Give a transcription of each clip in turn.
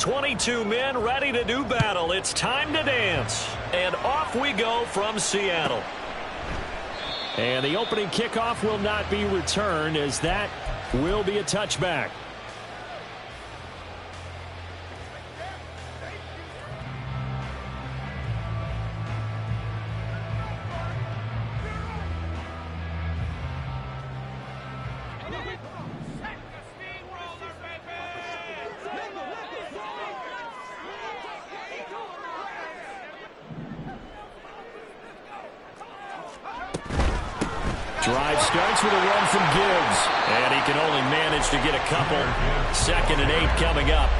22 men ready to do battle. It's time to dance. And off we go from Seattle. And the opening kickoff will not be returned, as that will be a touchback. Drive starts with a run from Gibbs. And he can only manage to get a couple. 2nd and 8 coming up.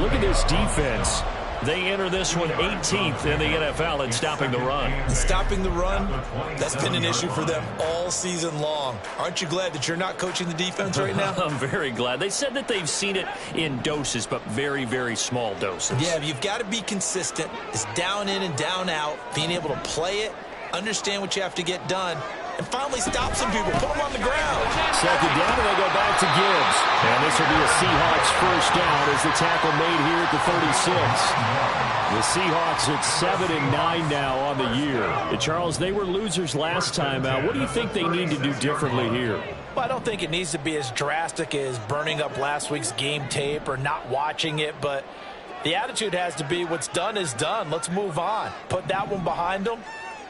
Look at this defense. They enter this one 18th in the NFL in stopping the run. Stopping the run, that's been an issue for them all season long. Aren't you glad that you're not coaching the defense right now? I'm very glad. They said that they've seen it in doses, but very, very small doses. Yeah, you've got to be consistent. It's down in and down out, being able to play it, understand what you have to get done, and finally stop some people, put them on the ground. 2nd down, and they go back to Gibbs. And this will be a Seahawks first down as the tackle made here at the 36. The Seahawks at 7 and 9 now on the year. And Charles, they were losers last time out. What do you think they need to do differently here? Well, I don't think it needs to be as drastic as burning up last week's game tape or not watching it, but the attitude has to be what's done is done. Let's move on. Put that one behind them,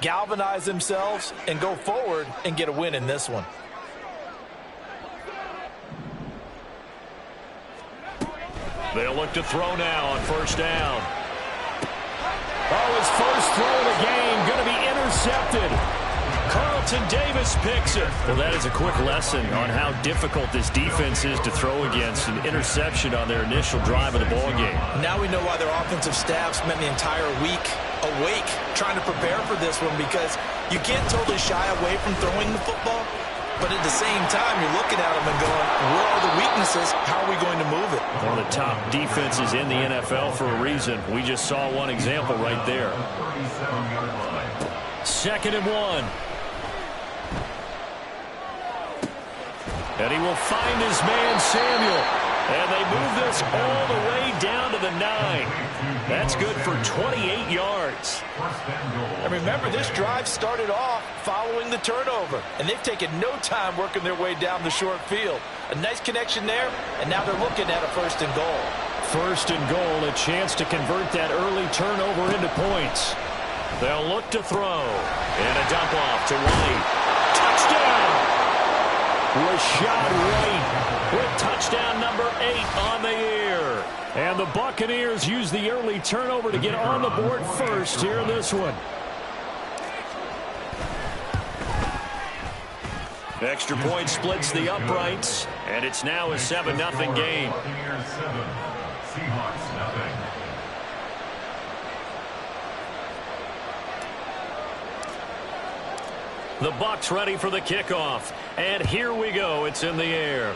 galvanize themselves, and go forward and get a win in this one. They'll look to throw now on first down. Oh, his first throw of the game going to be intercepted. Carlton Davis picks it. Well, that is a quick lesson on how difficult this defense is to throw against. An interception on their initial drive of the ballgame. Now we know why their offensive staff spent the entire week awake trying to prepare for this one, because you can't totally shy away from throwing the football, but at the same time you're looking at them and going, where are the weaknesses? How are we going to move it? One of the top defenses in the NFL for a reason. We just saw one example right there. 2nd and 1. And he will find his man Samuel. And they move this all the way down to the 9. That's good for 28 yards. And remember, this drive started off following the turnover, and they've taken no time working their way down the short field. A nice connection there, and now they're looking at a 1st and goal. 1st and goal, a chance to convert that early turnover into points. They'll look to throw. And a dump off to White. Touchdown! Rashad White with touchdown number 8 on the year. And the Buccaneers use the early turnover to get on the board first here in this one. Extra point splits the uprights, and it's now a 7-0 game. Seahawks nothing. The Bucs ready for the kickoff. And here we go. It's in the air.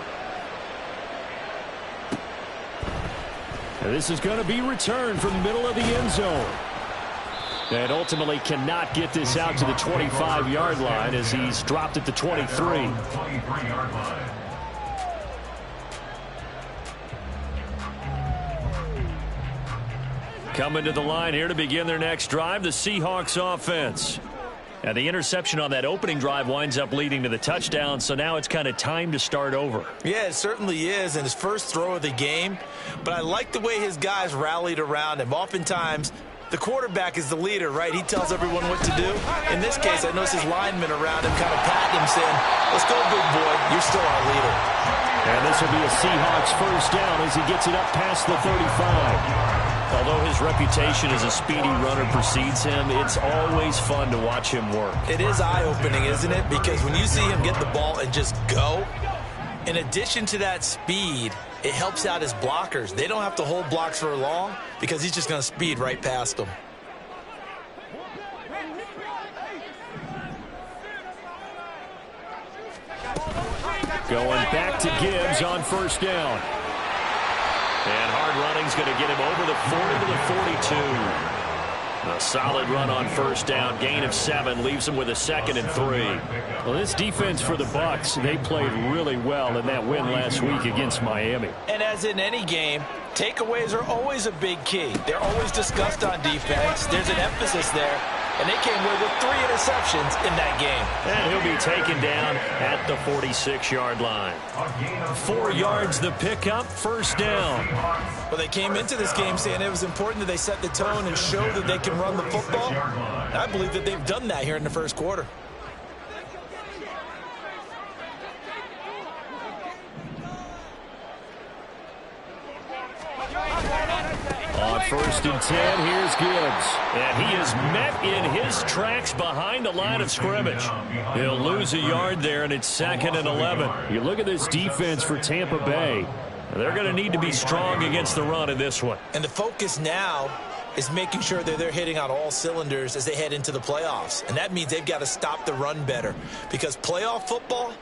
And this is going to be returned from the middle of the end zone. And ultimately cannot get this out to the 25-yard line as he's dropped at the 23. Coming to the line here to begin their next drive, the Seahawks offense. And the interception on that opening drive winds up leading to the touchdown, so now it's kind of time to start over. Yeah, it certainly is, and his first throw of the game. But I like the way his guys rallied around him. Oftentimes, the quarterback is the leader, right? He tells everyone what to do. In this case, I notice his linemen around him kind of patting him, saying, let's go, big boy. You're still our leader. And this will be a Seahawks first down as he gets it up past the 35. Although his reputation as a speedy runner precedes him, it's always fun to watch him work. It is eye-opening, isn't it? Because when you see him get the ball and just go, in addition to that speed, it helps out his blockers. They don't have to hold blocks for long because he's just going to speed right past them. Going back to Gibbs on first down. And hard running's going to get him over the 40 to the 42. A solid run on first down. Gain of 7 leaves them with a 2nd and 3. Well, this defense for the Bucs, they played really well in that win last week against Miami. And as in any game, takeaways are always a big key. They're always discussed on defense. There's an emphasis there. And they came away with 3 interceptions in that game. And he'll be taken down at the 46-yard line. 4 yards the pickup, first down. Well, they came into this game saying it was important that they set the tone and show that they can run the football. And I believe that they've done that here in the first quarter. On 1st and 10, here's Gibbs. And he is met in his tracks behind the line of scrimmage. He'll lose a yard there, and it's 2nd and 11. You look at this defense for Tampa Bay. They're going to need to be strong against the run in this one. And the focus now is making sure that they're hitting on all cylinders as they head into the playoffs. And that means they've got to stop the run better, because playoff football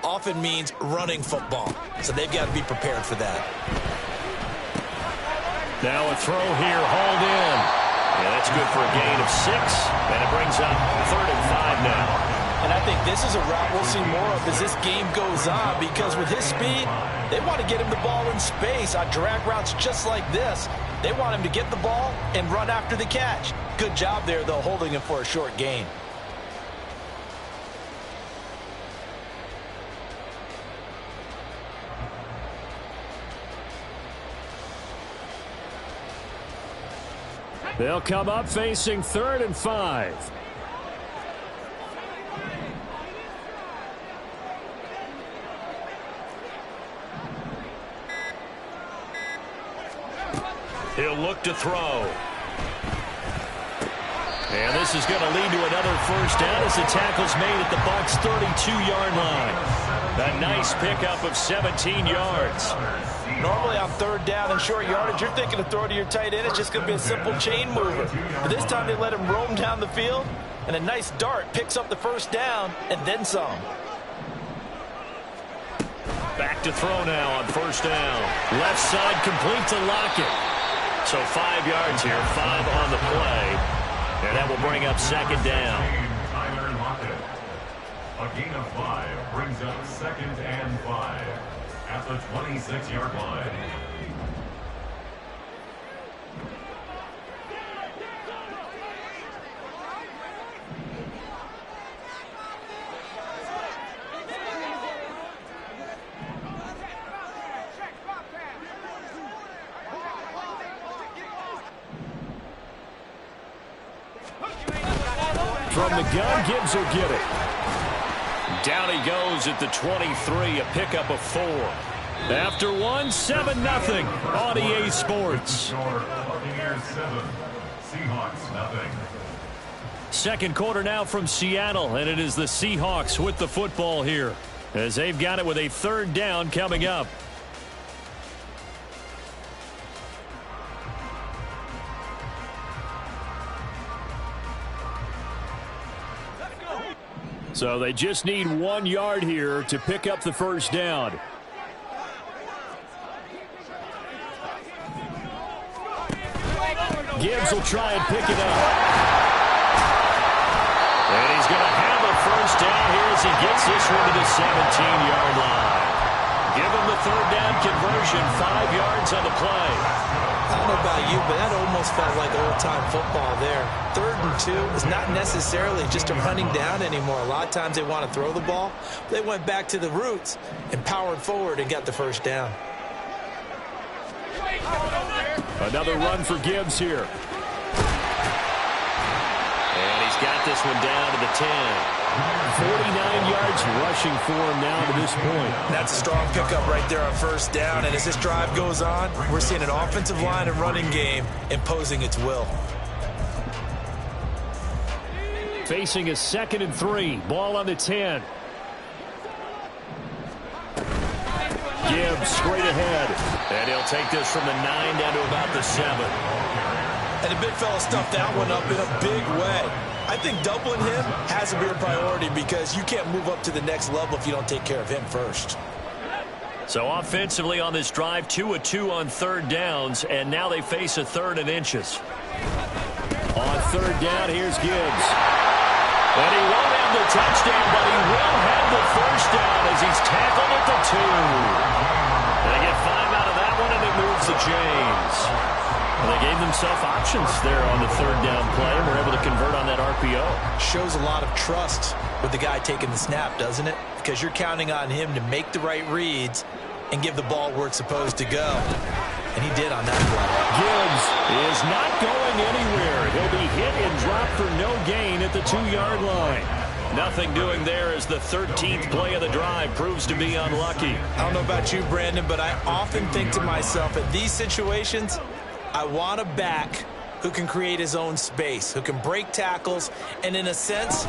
often means running football. So they've got to be prepared for that. Now a throw here, hauled in. Yeah, that's good for a gain of 6, and it brings up 3rd and 5 now. And I think this is a route we'll see more of as this game goes on, because with his speed, they want to get him the ball in space on drag routes just like this. They want him to get the ball and run after the catch. Good job there, though, holding him for a short gain. They'll come up facing 3rd and 5. He'll look to throw. And this is going to lead to another first down as the tackle's made at the Bucs' 32-yard line. A nice pickup of 17 yards. Normally on 3rd down and short yardage, you're thinking to throw to your tight end. It's just going to be a simple chain mover. But this time they let him roam down the field, and a nice dart picks up the first down and then some. Back to throw now on first down. Left side complete to Lockett. So 5 yards here, 5 on the play. And that will bring up 2nd down. A gain of 5 brings up 2nd and 5 at the 26-yard line. From the gun, Gibbs will get it. Down he goes at the 23, a pickup of 4. After one, 7-0 on EA Sports. Buccaneers 7, Seahawks nothing. Second quarter now from Seattle, and it is the Seahawks with the football here, as they've got it with a 3rd down coming up. So they just need 1 yard here to pick up the first down. Gibbs will try and pick it up. And he's going to have a first down here as he gets this one to the 17-yard line. Give him the 3rd down conversion, 5 yards on the play. I don't know about you, but that almost felt like old-time football there. 3rd and 2 is not necessarily just a running down anymore. A lot of times they want to throw the ball. They went back to the roots and powered forward and got the first down. Another run for Gibbs here. And he's got this one down to the 10. 49 yards rushing for him now to this point. That's a strong pickup right there on first down. And as this drive goes on, we're seeing an offensive line and running game imposing its will. Facing a 2nd and 3. Ball on the 10. Gibbs straight ahead. And he'll take this from the 9 down to about the 7. And the big fella stuffed that one up in a big way. I think doubling him has to be a priority, because you can't move up to the next level if you don't take care of him first. So offensively on this drive, 2 of 2 on 3rd downs, and now they face a 3rd and inches. On third down. Here's Gibbs. And he won't have the touchdown, but he will have the first down as he's tackled at the 2. They get 5 out of that one, and it moves the chains. Well, they gave themselves options there on the third down play, and were able to convert on that RPO. Shows a lot of trust with the guy taking the snap, doesn't it? Because you're counting on him to make the right reads and give the ball where it's supposed to go. And he did on that play. Gibbs is not going anywhere. He'll be hit and dropped for no gain at the 2-yard line. Nothing doing there as the 13th play of the drive proves to be unlucky. I don't know about you, Brandon, but I often think to myself, at these situations, I want a back who can create his own space, who can break tackles, and in a sense,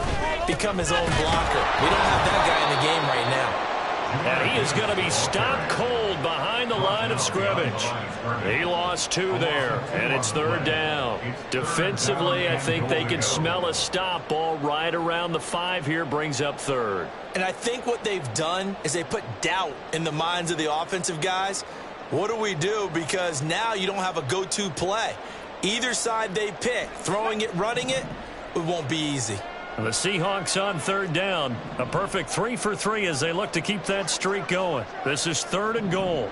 become his own blocker. We don't have that guy in the game right now. And he is going to be stopped cold behind the line of scrimmage. He lost 2 there, and it's third down. Defensively, I think they can smell a stop ball right around the 5 here, brings up third. And I think what they've done is they put doubt in the minds of the offensive guys. What do we do? Because now you don't have a go-to play. Either side they pick, throwing it, running it, it won't be easy. The Seahawks on third down. A perfect 3 for 3 as they look to keep that streak going. This is 3rd and goal.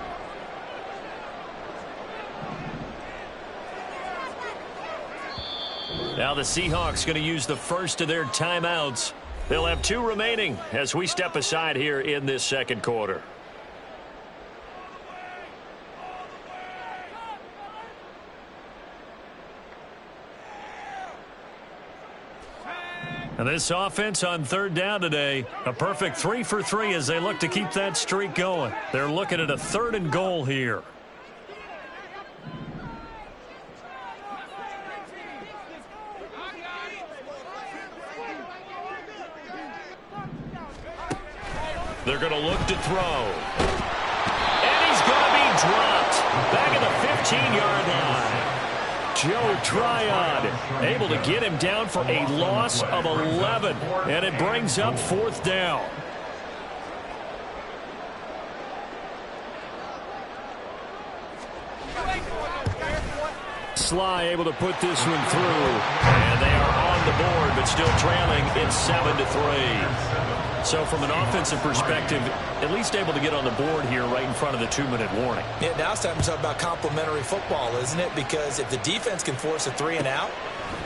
Now the Seahawks going to use the first of their timeouts. They'll have 2 remaining as we step aside here in this second quarter. And this offense on third down today, a perfect 3 for 3 as they look to keep that streak going. They're looking at a 3rd and goal here. They're going to look to throw. And he's going to be dropped back at the 15-yard line. Joe Tryon able to get him down for a loss of 11, and it brings up 4th down. Sly able to put this one through, and they are on the board, but still trailing. It's 7-3. So from an offensive perspective, at least able to get on the board here right in front of the 2-minute warning. Yeah, now it's time to talk about complementary football, isn't it? Because if the defense can force a 3 and out,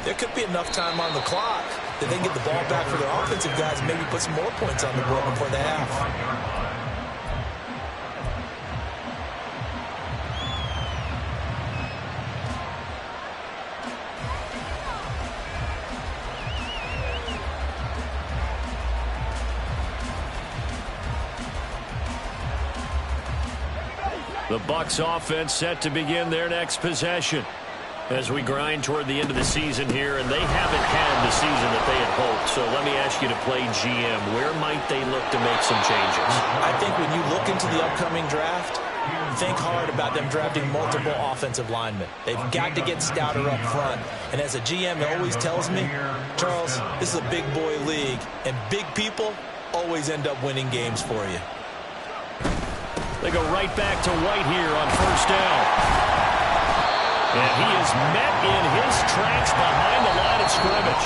there could be enough time on the clock that they can get the ball back for their offensive guys and maybe put some more points on the board before the half. The Bucs offense set to begin their next possession as we grind toward the end of the season here, and they haven't had the season that they had hoped. So let me ask you to play GM. Where might they look to make some changes? I think when you look into the upcoming draft, think hard about them drafting multiple offensive linemen. They've got to get stouter up front. And as a GM, it always tells me, Charles, this is a big boy league, and big people always end up winning games for you. They go right back to White here on first down. And he is met in his tracks behind the line of scrimmage.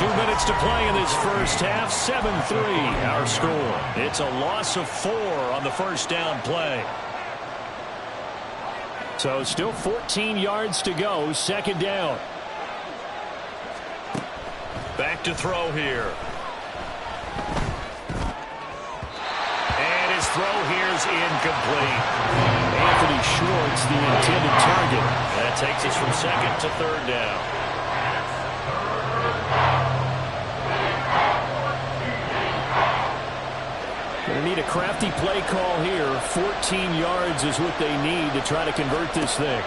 2 minutes to play in this first half. 7-3 our score. It's a loss of 4 on the first down play. So still 14 yards to go. 2nd down. Back to throw here. Throw here's incomplete. Anthony Schwartz, the intended target. That takes us from 2nd to 3rd down. Going to need a crafty play call here. 14 yards is what they need to try to convert this thing.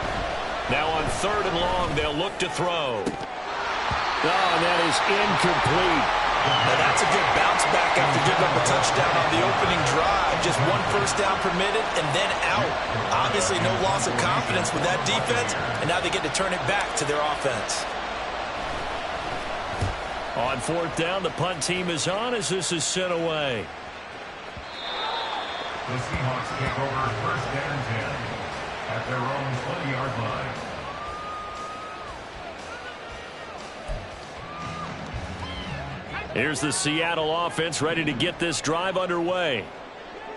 Now on 3rd and long, they'll look to throw. Oh, and that is incomplete. Now that's a good bounce back after giving up a touchdown on the opening drive. Just 1 first down permitted and then out. Obviously no loss of confidence with that defense, and now they get to turn it back to their offense. On 4th down, the punt team is on as this is sent away. The Seahawks take over 1st and 10 at their own 20-yard line. Here's the Seattle offense ready to get this drive underway.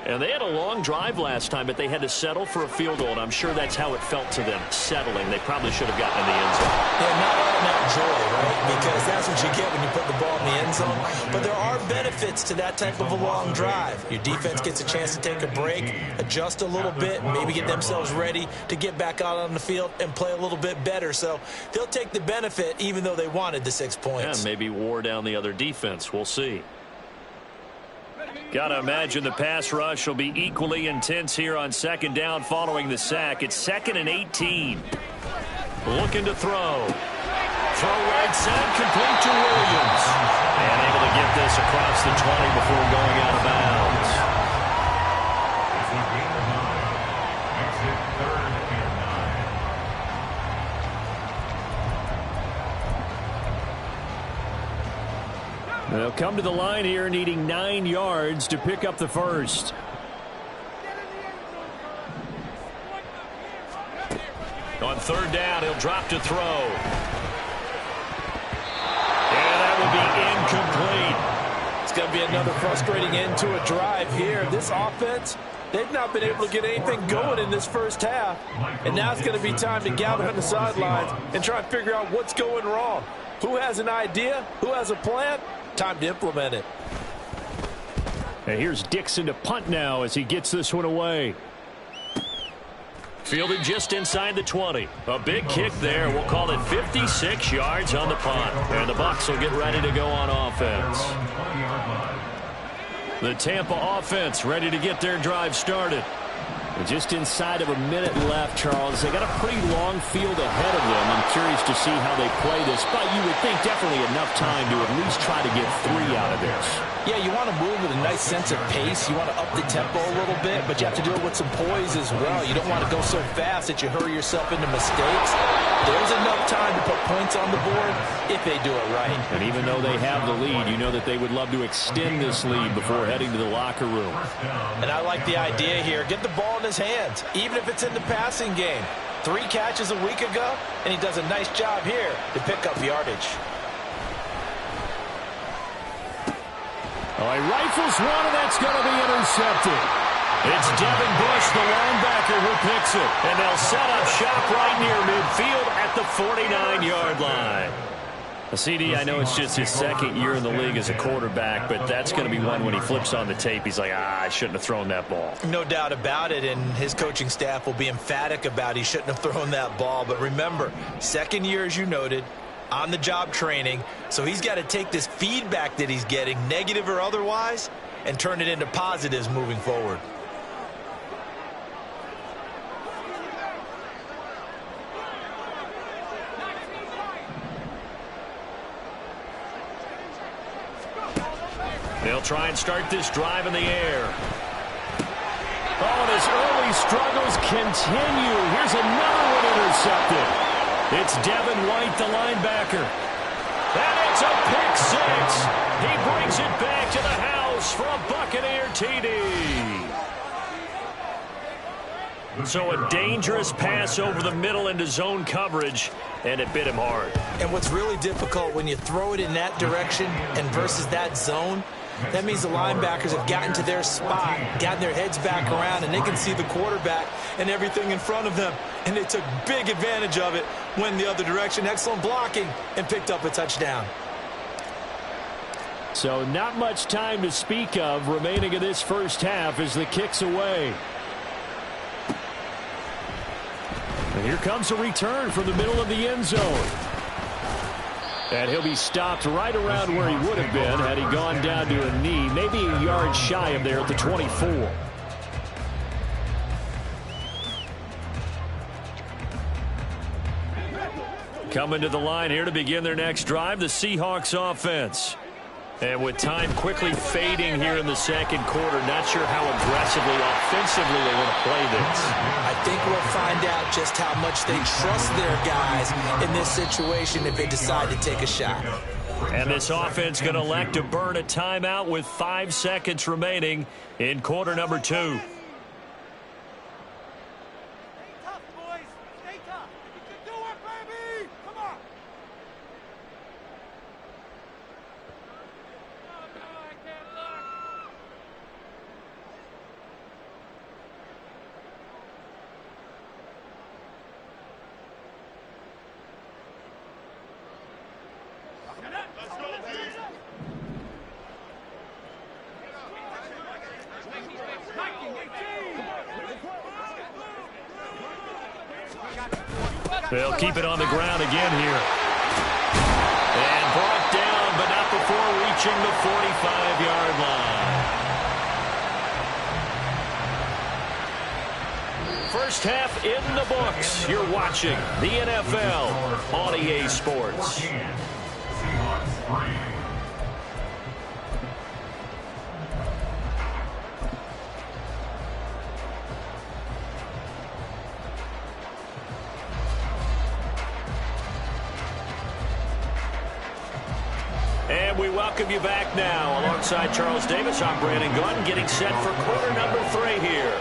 And they had a long drive last time, but they had to settle for a field goal, and I'm sure that's how it felt to them, settling. They probably should have gotten in the end zone. Yeah, not all that joy, right? Because that's what you get when you put the ball in the end zone. But there are benefits to that type of a long drive. Your defense gets a chance to take a break, adjust a little bit, maybe get themselves ready to get back out on the field and play a little bit better. So they'll take the benefit even though they wanted the 6 points. Yeah, maybe wore down the other defense. We'll see. Got to imagine the pass rush will be equally intense here on second down following the sack. It's 2nd and 18. Looking to throw. Throw right side, complete to Williams. And able to get this across the 20 before going out of bounds. It's a gain of 9. Makes it 3rd and 9. They'll come to the line here needing 9 yards to pick up the first. On 3rd down, he'll drop to throw. And that will be incomplete. It's going to be another frustrating end to a drive here. This offense, they've not been able to get anything going in this first half. And now it's going to be time to gather on the sidelines and try and figure out what's going wrong. Who has an idea? Who has a plan? Time to implement it. And here's Dixon to punt now as he gets this one away. Fielded just inside the 20. A big kick there. We'll call it 56 yards on the punt. And the Bucs will get ready to go on offense. The Tampa offense ready to get their drive started. Just inside of a minute left, Charles. They got a pretty long field ahead of them. I'm curious to see how they play this, but you would think definitely enough time to at least try to get 3 out of this. Yeah, you want to move with a nice sense of pace. You want to up the tempo a little bit, but you have to do it with some poise as well. You don't want to go so fast that you hurry yourself into mistakes. There's enough time to put points on the board if they do it right. And even though they have the lead, you know that they would love to extend this lead before heading to the locker room. And I like the idea here. Get the ball in his hands, even if it's in the passing game. 3 catches a week ago, and he does a nice job here to pick up yardage. Oh, he rifles one, and that's going to be intercepted. It's Devin Bush, the linebacker, who picks it. And they'll set up shop right near midfield at the 49-yard line. CD, I know it's just his 2nd year in the league as a quarterback, but that's going to be one when he flips on the tape. He's like, I shouldn't have thrown that ball. No doubt about it, and his coaching staff will be emphatic about he shouldn't have thrown that ball. But remember, 2nd year, as you noted, on-the-job training, so he's got to take this feedback that he's getting, negative or otherwise, and turn it into positives moving forward. They'll try and start this drive in the air. Oh, and his early struggles continue. Here's another one intercepted. It's Devin White, the linebacker. And it's a pick 6. He brings it back to the house for a Buccaneer TD. So a dangerous pass over the middle into zone coverage, and it bit him hard. And what's really difficult when you throw it in that direction and versus that zone, that means the linebackers have gotten to their spot, gotten their heads back around, and they can see the quarterback and everything in front of them. And they took big advantage of it, went the other direction, excellent blocking, and picked up a touchdown. So not much time to speak of remaining in this first half as the kick's away. And here comes a return from the middle of the end zone. And he'll be stopped right around where he would have been had he gone down to a knee, maybe a yard shy of there at the 24. Coming to the line here to begin their next drive, the Seahawks offense. And with time quickly fading here in the second quarter, not sure how aggressively, offensively they want to play this. I think we'll find out just how much they trust their guys in this situation if they decide to take a shot. And this offense going to elect to burn a timeout with 5 seconds remaining in quarter number 2. They'll keep it on the ground again here. And brought down, but not before reaching the 45-yard line. First half in the books. You're watching the NFL on EA Sports. Seahawks 3. And we welcome you back now. Alongside Charles Davis, I'm Brandon Gunn, getting set for quarter number 3 here.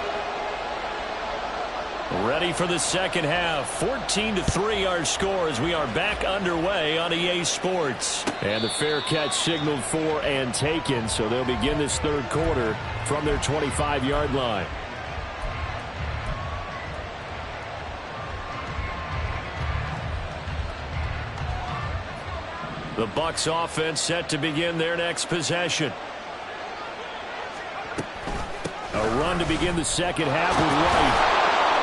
Ready for the second half. 14-3 our score as we are back underway on EA Sports. And the fair catch signaled for and taken, so they'll begin this third quarter from their 25-yard line. The Bucs offense set to begin their next possession. A run to begin the second half with White.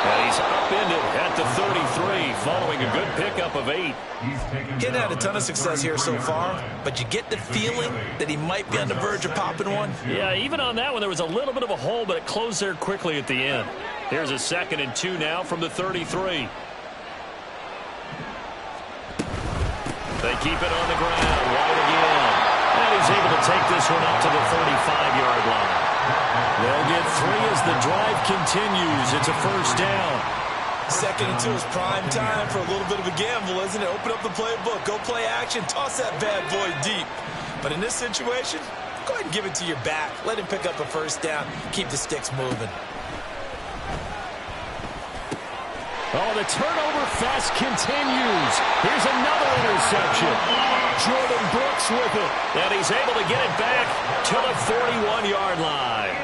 And he's upended at the 33, following a good pickup of 8. He hadn't had a ton of success here so far, but you get the feeling that he might be on the verge of popping one. Yeah, even on that one, there was a little bit of a hole, but it closed there quickly at the end. Here's a 2nd and 2 now from the 33. They keep it on the ground. White again. And he's able to take this one up to the 35-yard line. They'll get 3 as the drive continues. It's a first down. 2nd and 2 is prime time for a little bit of a gamble, isn't it? Open up the playbook. Go play action. Toss that bad boy deep. But in this situation, go ahead and give it to your back. Let him pick up a first down. Keep the sticks moving. Oh, the turnover fest continues. Here's another interception. Jordan Brooks with it. And he's able to get it back to the 41-yard line.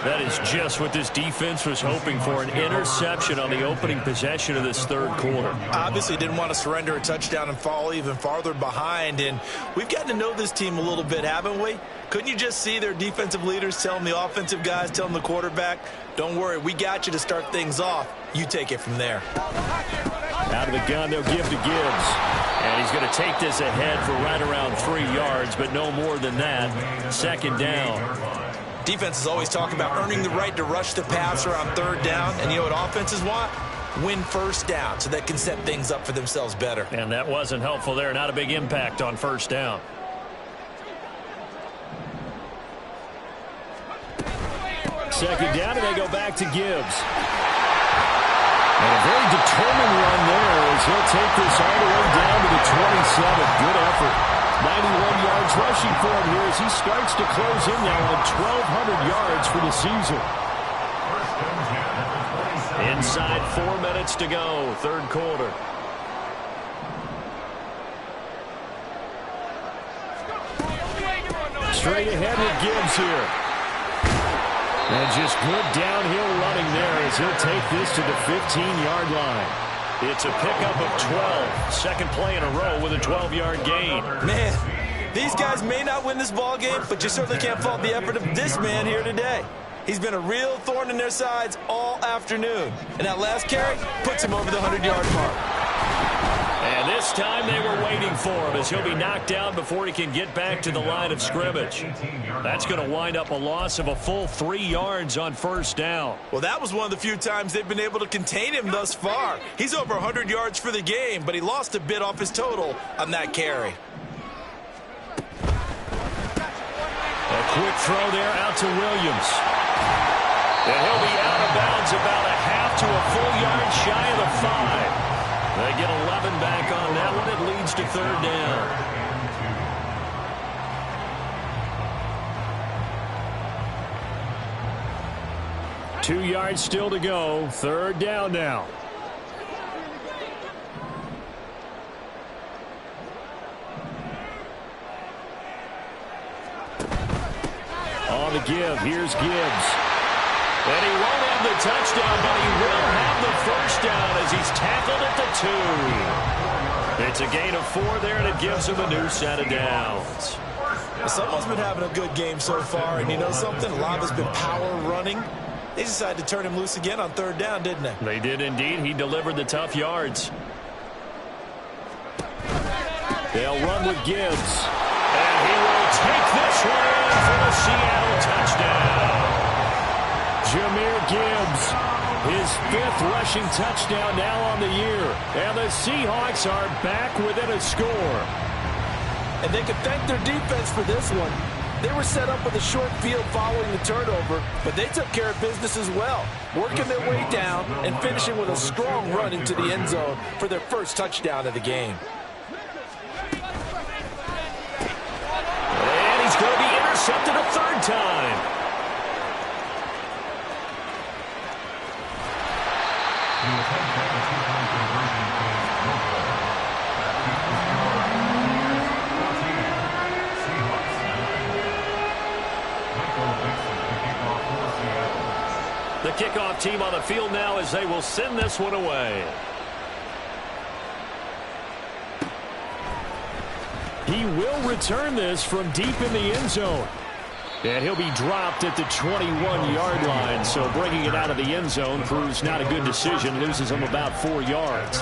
That is just what this defense was hoping for, an interception on the opening possession of this third quarter. Obviously didn't want to surrender a touchdown and fall even farther behind. And we've gotten to know this team a little bit, haven't we? Couldn't you just see their defensive leaders telling the offensive guys, telling the quarterback, don't worry, we got you to start things off. You take it from there. Out of the gun, they'll give to Gibbs. And he's going to take this ahead for right around 3 yards, but no more than that. 2nd down. Defense is always talking about earning the right to rush the passer on 3rd down. And you know what offenses want? Win first down so they can set things up for themselves better. And that wasn't helpful there. Not a big impact on 1st down. Second down, and they go back to Gibbs. And a very determined run there as he'll take this all the way down to the 27. Good effort. 91 yards rushing for him here as he starts to close in now on 1,200 yards for the season. Inside 4 minutes to go, third quarter. Straight ahead with Gibbs here. And just good downhill running there as he'll take this to the 15-yard line. It's a pickup of 12. Second play in a row with a 12-yard gain. Man, these guys may not win this ball game, but you certainly can't fault the effort of this man here today. He's been a real thorn in their sides all afternoon. And that last carry puts him over the 100-yard mark. And this time they were waiting for him as he'll be knocked down before he can get back to the line of scrimmage. That's going to wind up a loss of a full 3 yards on 1st down. Well, that was one of the few times they've been able to contain him thus far. He's over 100 yards for the game, but he lost a bit off his total on that carry. A quick throw there out to Williams. And he'll be out of bounds about a half to a full yard shy of the 5. They get 11 back on that one. It leads to 3rd down. 2 yards still to go. 3rd down now. On the give. Here's Gibbs. And he won't have the touchdown, but he will have the first down as he's tackled at the 2. It's a gain of 4 there, and it gives him a new set of downs. Someone's been having a good game so far, and you know something? A lot of it's been power running. They decided to turn him loose again on third down, didn't they? They did indeed. He delivered the tough yards. They'll run with Gibbs. And he will take this one in for the Seattle touchdown. Jahmyr Gibbs, his 5th rushing touchdown now on the year. And the Seahawks are back within a score. And they can thank their defense for this one. They were set up with a short field following the turnover, but they took care of business as well, working their way down and finishing with a strong run into the end zone for their first touchdown of the game. And he's going to be intercepted a third time. The kickoff team on the field now as they will send this one away. He will return this from deep in the end zone. And he'll be dropped at the 21-yard line. So bringing it out of the end zone proves not a good decision. Loses him about 4 yards.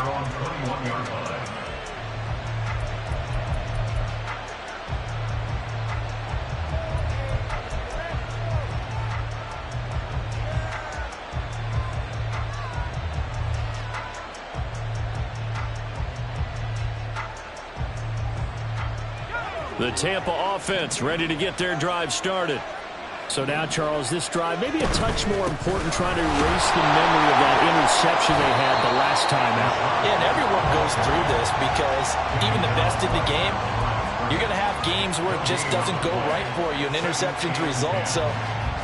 The Tampa offense ready to get their drive started. So now, Charles, this drive maybe a touch more important, trying to erase the memory of that interception they had the last time out. Yeah, and everyone goes through this because even the best in the game, you're going to have games where it just doesn't go right for you, and interceptions result. So,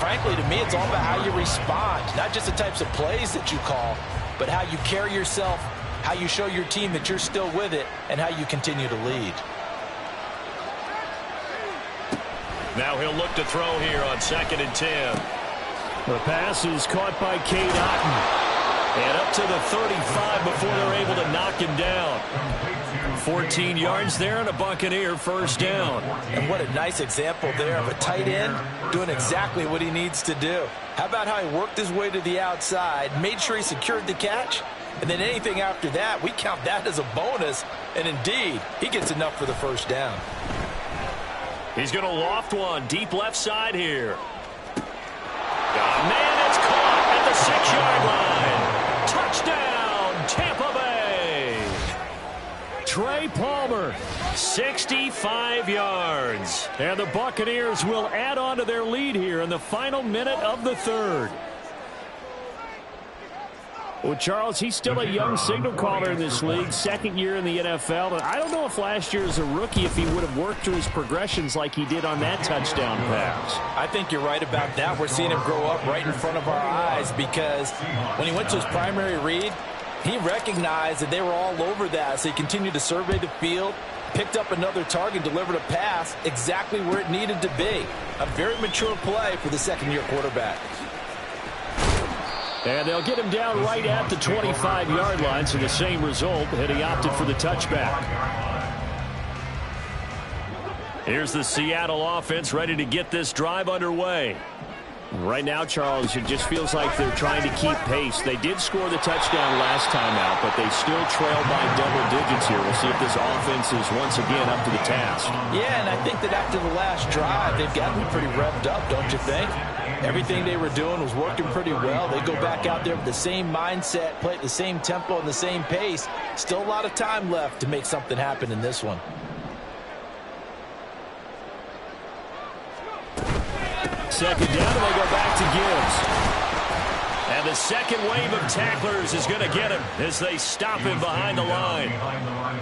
frankly, to me, it's all about how you respond, not just the types of plays that you call, but how you carry yourself, how you show your team that you're still with it, and how you continue to lead. Now he'll look to throw here on 2nd and 10. The pass is caught by Cade Otton. And up to the 35 before they're able to knock him down. 14 yards there and a Buccaneer first down. And what a nice example there of a tight end doing exactly what he needs to do. How about how he worked his way to the outside, made sure he secured the catch, and then anything after that, we count that as a bonus. And indeed, he gets enough for the first down. He's going to loft one deep left side here. Man, it's caught at the 6-yard line. Touchdown, Tampa Bay. Trey Palmer, 65 yards. And the Buccaneers will add on to their lead here in the final minute of the third. Well, Charles, he's still a young signal caller in this league, 2nd year in the NFL. And I don't know if last year as a rookie, if he would have worked through his progressions like he did on that touchdown pass. I think you're right about that. We're seeing him grow up right in front of our eyes because when he went to his primary read, he recognized that they were all over that. So he continued to survey the field, picked up another target, delivered a pass exactly where it needed to be. A very mature play for the 2nd-year quarterback. And they'll get him down right at the 25-yard line, so the same result, and he opted for the touchback. Here's the Seattle offense ready to get this drive underway. Right now, Charles, it just feels like they're trying to keep pace. They did score the touchdown last time out, but they still trail by double digits here. We'll see if this offense is once again up to the task. Yeah, and I think that after the last drive, they've got to be pretty revved up, don't you think? Everything they were doing was working pretty well. They go back out there with the same mindset, play at the same tempo and the same pace. Still a lot of time left to make something happen in this one. Second down, and they go back to Gibbs. And the second wave of tacklers is going to get him as they stop him behind the line.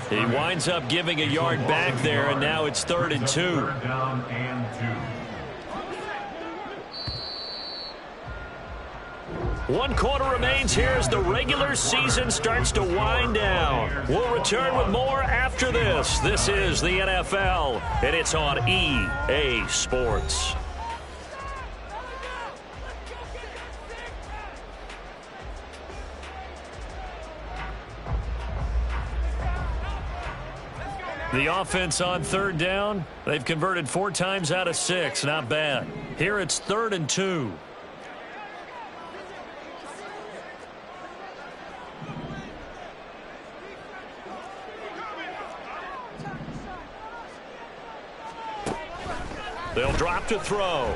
He winds up giving a yard back there, and now it's 3rd and 2. One quarter remains here as the regular season starts to wind down. We'll return with more after this. This is the NFL, and it's on EA Sports. The offense on 3rd down, they've converted 4 times out of 6. Not bad. Here it's 3rd and 2. They'll drop to throw.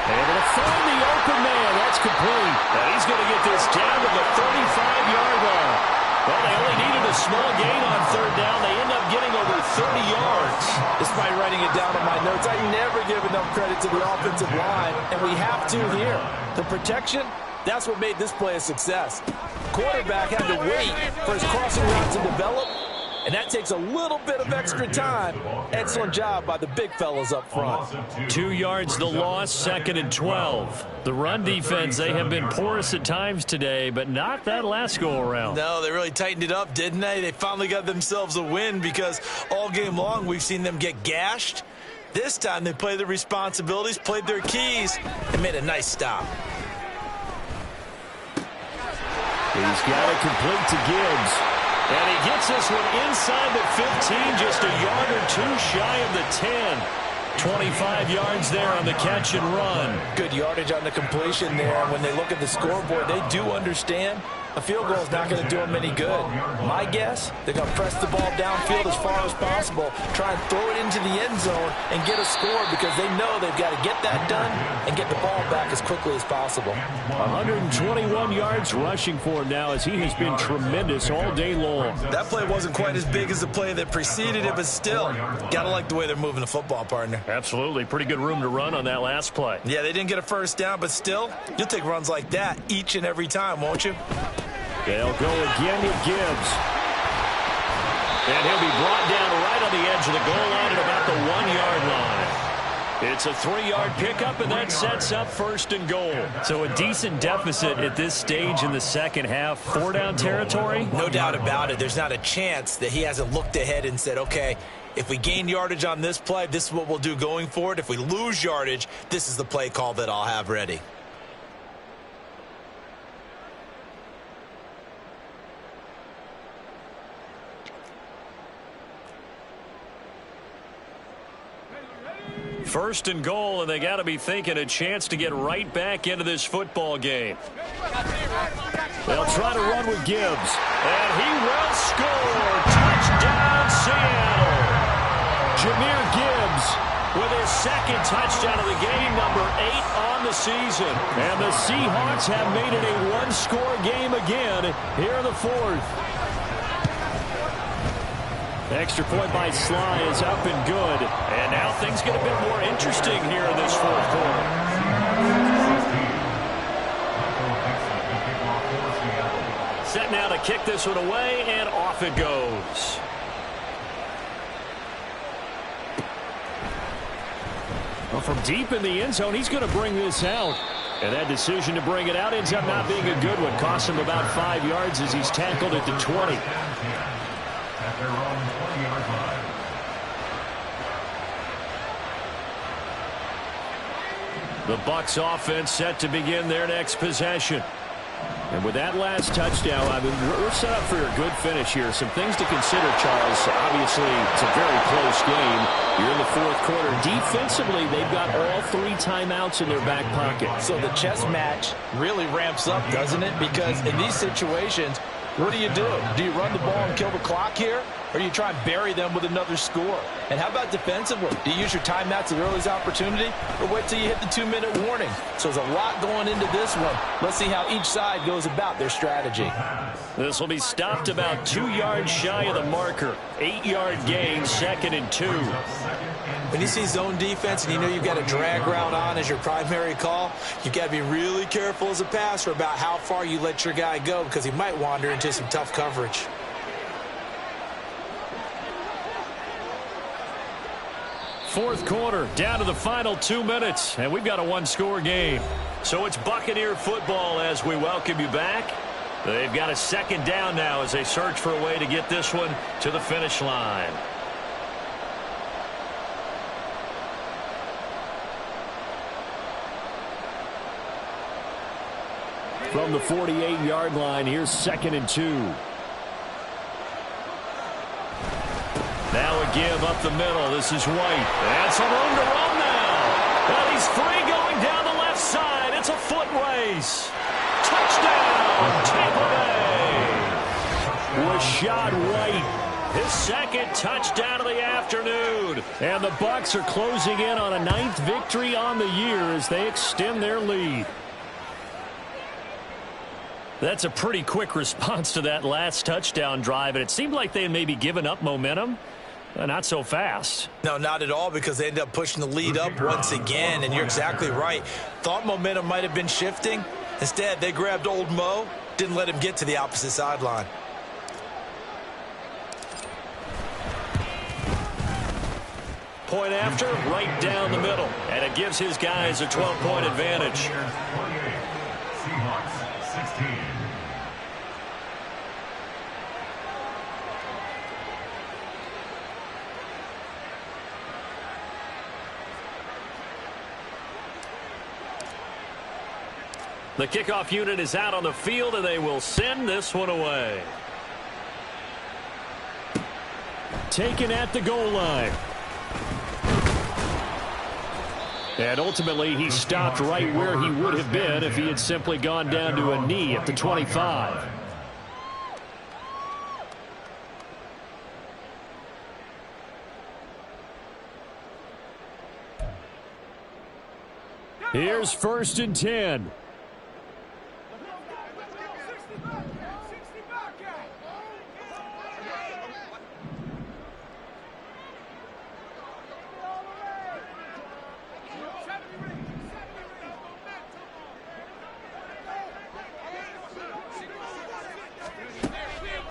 Able to find the open man. That's complete. And he's going to get this down to the 35-yard line. Well, they only needed a small gain on third down. They end up getting over 30 yards. Despite writing it down on my notes, I never give enough credit to the offensive line, and we have to here. The protection, that's what made this play a success. Quarterback had to wait for his crossing route to develop, and that takes a little bit of extra time. Excellent job by the big fellas up front. 2 yards the loss, 2nd and 12. The run defense, they have been porous at times today, but not that last go-around. No, they really tightened it up, didn't they? They finally got themselves a win because all game long we've seen them get gashed. This time they played their responsibilities, played their keys, and made a nice stop. He's got it complete to Gibbs. And he gets this one inside the 15, just a yard or two shy of the 10. 25 yards there on the catch and run. Good yardage on the completion there. When they look at the scoreboard, they do understand a field goal is not going to do them any good. My guess, they're going to press the ball downfield as far as possible, try and throw it into the end zone and get a score because they know they've got to get that done and get the ball back as quickly as possible. 121 yards rushing for him now as he has been tremendous all day long. That play wasn't quite as big as the play that preceded it, but still, got to like the way they're moving the football, partner. Absolutely. Pretty good room to run on that last play. Yeah, they didn't get a first down, but still, you'll take runs like that each and every time, won't you? They'll go again with Gibbs. And he'll be brought down right on the edge of the goal line at about the 1-yard line. It's a 3-yard pickup, and that sets up 1st and goal. So a decent deficit at this stage in the second half. 4-down territory? No doubt about it. There's not a chance that he hasn't looked ahead and said, okay, if we gain yardage on this play, this is what we'll do going forward. If we lose yardage, this is the play call that I'll have ready. First and goal, and they got to be thinking a chance to get right back into this football game. They'll try to run with Gibbs, and he will score. Touchdown, Seattle. Jahmyr Gibbs with his 2nd touchdown of the game, number 8 on the season. And the Seahawks have made it a 1-score game again here in the 4th. Extra point by Sly is up and good. And now things get a bit more interesting here in this 4th quarter. Set now to kick this one away, and off it goes. Well, from deep in the end zone, he's going to bring this out. And that decision to bring it out ends up not being a good one. Costs him about 5 yards as he's tackled at the 20. At their own 20-yard line. The Bucs offense set to begin their next possession. And with that last touchdown, I mean, we're set up for a good finish here. Some things to consider, Charles. Obviously, it's a very close game. You're in the 4th quarter. Defensively, they've got all 3 timeouts in their back pocket. So the chess match really ramps up, doesn't it? Because in these situations, what do? Do you run the ball and kill the clock here? Or do you try and bury them with another score? And how about defensively? Do you use your timeouts at the earliest opportunity? Or wait till you hit the 2-minute warning? So there's a lot going into this one. Let's see how each side goes about their strategy. This will be stopped about 2 yards shy of the marker. 8-yard gain, 2nd and 2. When you see zone defense and you know you've got a drag route on as your primary call, you've got to be really careful as a passer about how far you let your guy go because he might wander into some tough coverage. Fourth quarter, down to the final 2 minutes, and we've got a 1-score game. So it's Buccaneer football as we welcome you back. They've got a 2nd down now as they search for a way to get this one to the finish line. From the 48-yard line, here's 2nd and 2. Now a give up the middle. This is White. That's some room to run now. And he's free going down the left side. It's a foot race. Touchdown, Tampa Bay. Rashad White His second touchdown of the afternoon. And the Bucs are closing in on a 9th victory on the year as they extend their lead. That's a pretty quick response to that last touchdown drive, and it seemed like they had maybe given up momentum. Not so fast. No, not at all, because they ended up pushing the lead up once again, and you're exactly right. Thought momentum might have been shifting. Instead, they grabbed old Mo, didn't let him get to the opposite sideline. Point after, right down the middle. And it gives his guys a 12-point advantage. Seahawks 16. The kickoff unit is out on the field, and they will send this one away. Taken at the goal line. And ultimately, he stopped right where he would have been if he had simply gone down to a knee at the 25. Here's 1st and 10.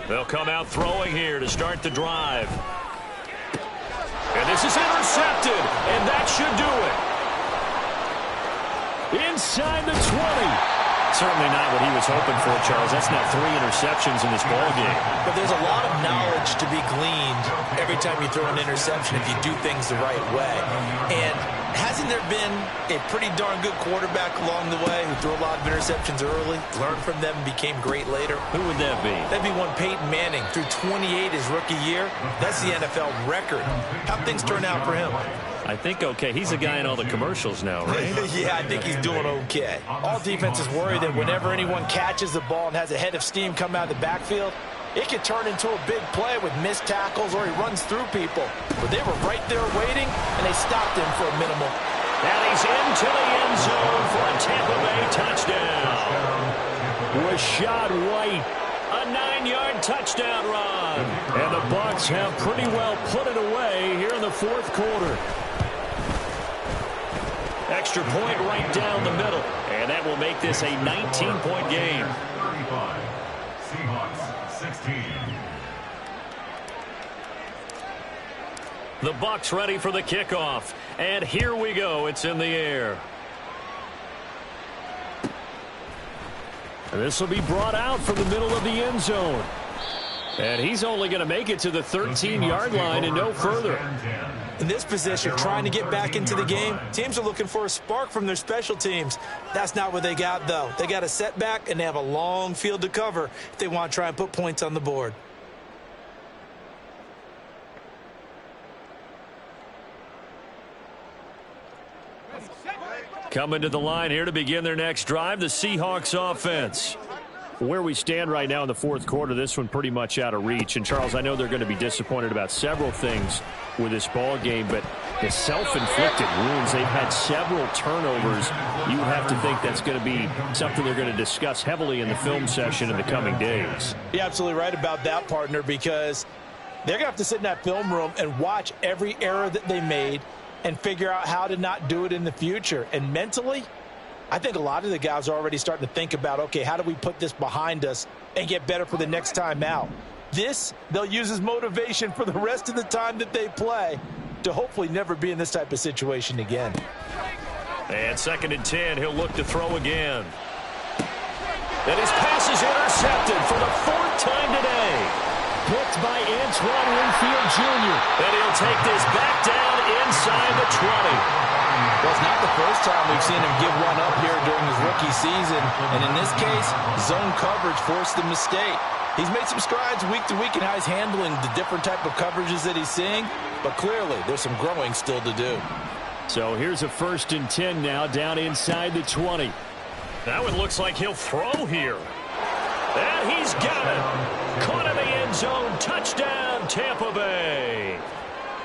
They'll come out throwing here to start the drive. And this is intercepted, and that should do it. Inside the 20. Certainly not what he was hoping for, Charles. That's now 3 interceptions in this ballgame. But there's a lot of knowledge to be gleaned every time you throw an interception if you do things the right way. And hasn't there been a pretty darn good quarterback along the way who threw a lot of interceptions early, learned from them, and became great later? Who would that be? That'd be one Peyton Manning. Threw 28 his rookie year. That's the NFL record. How'd things turn out for him? I think okay. He's a guy in all the commercials now, right? Yeah, I think he's doing okay. All defenses worry that whenever anyone catches the ball and has a head of steam come out of the backfield, it could turn into a big play with missed tackles or he runs through people. But they were right there waiting, and they stopped him for a minimal. And he's into the end zone for a Tampa Bay touchdown. Rashad White. A 9-yard touchdown run. And the Bucs have pretty well put it away here in the 4th quarter. Extra point right down the middle. And that will make this a 19-point game. 35. Seahawks 16. The Bucs ready for the kickoff. And here we go. It's in the air. And this will be brought out from the middle of the end zone. And he's only going to make it to the 13-yard line and no further. In this position, trying to get back into the game, teams are looking for a spark from their special teams. That's not what they got, though. They got a setback, and they have a long field to cover if they want to try and put points on the board. Coming to the line here to begin their next drive, the Seahawks offense. Where we stand right now in the 4th quarter, this one pretty much out of reach. And, Charles, I know they're going to be disappointed about several things with this ball game, but the self-inflicted wounds, they've had several turnovers. You have to think that's going to be something they're going to discuss heavily in the film session in the coming days. You're absolutely right about that, partner, because they're going to have to sit in that film room and watch every error that they made and figure out how to not do it in the future. And mentally, I think a lot of the guys are already starting to think about, okay, how do we put this behind us and get better for the next time out? This, they'll use as motivation for the rest of the time that they play to hopefully never be in this type of situation again. And 2nd and 10, he'll look to throw again. And his pass is intercepted for the 4th time today. Picked by Antoine Winfield Jr. And he'll take this back down inside the 20. Well, it's not the first time we've seen him give one up here during his rookie season. And in this case, zone coverage forced the mistake. He's made some strides week to week in how he's handling the different type of coverages that he's seeing. But clearly, there's some growing still to do. So here's a 1st and 10 now down inside the 20. That one looks like he'll throw here. And he's got it. Caught in the end zone. Touchdown, Tampa Bay.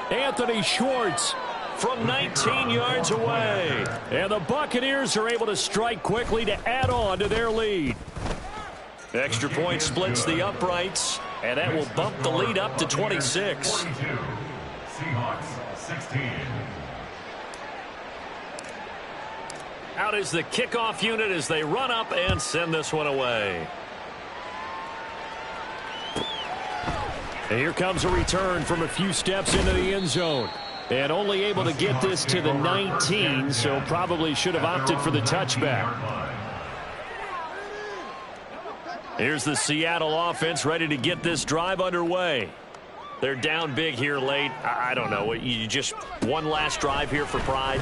Anthony Schwartz from 19 yards away. And the Buccaneers are able to strike quickly to add on to their lead. Extra point splits the uprights, and that will bump the lead up to 26. 42. Seahawks 16. Out is the kickoff unit as they run up and send this one away. And here comes a return from a few steps into the end zone. And only able to get this to the 19, so probably should have opted for the touchback. Here's the Seattle offense ready to get this drive underway. They're down big here late. I don't know. You just one last drive here for pride.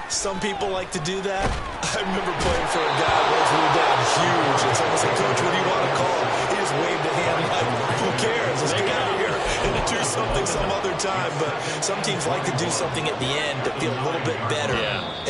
Some people like to do that. I remember playing for a guy who was down huge. It's almost like, Coach, what do you want to call? He just waved a hand like, who cares? Let's get out of here and do something some other time. But some teams like to do something at the end to feel a little bit better. Yeah. As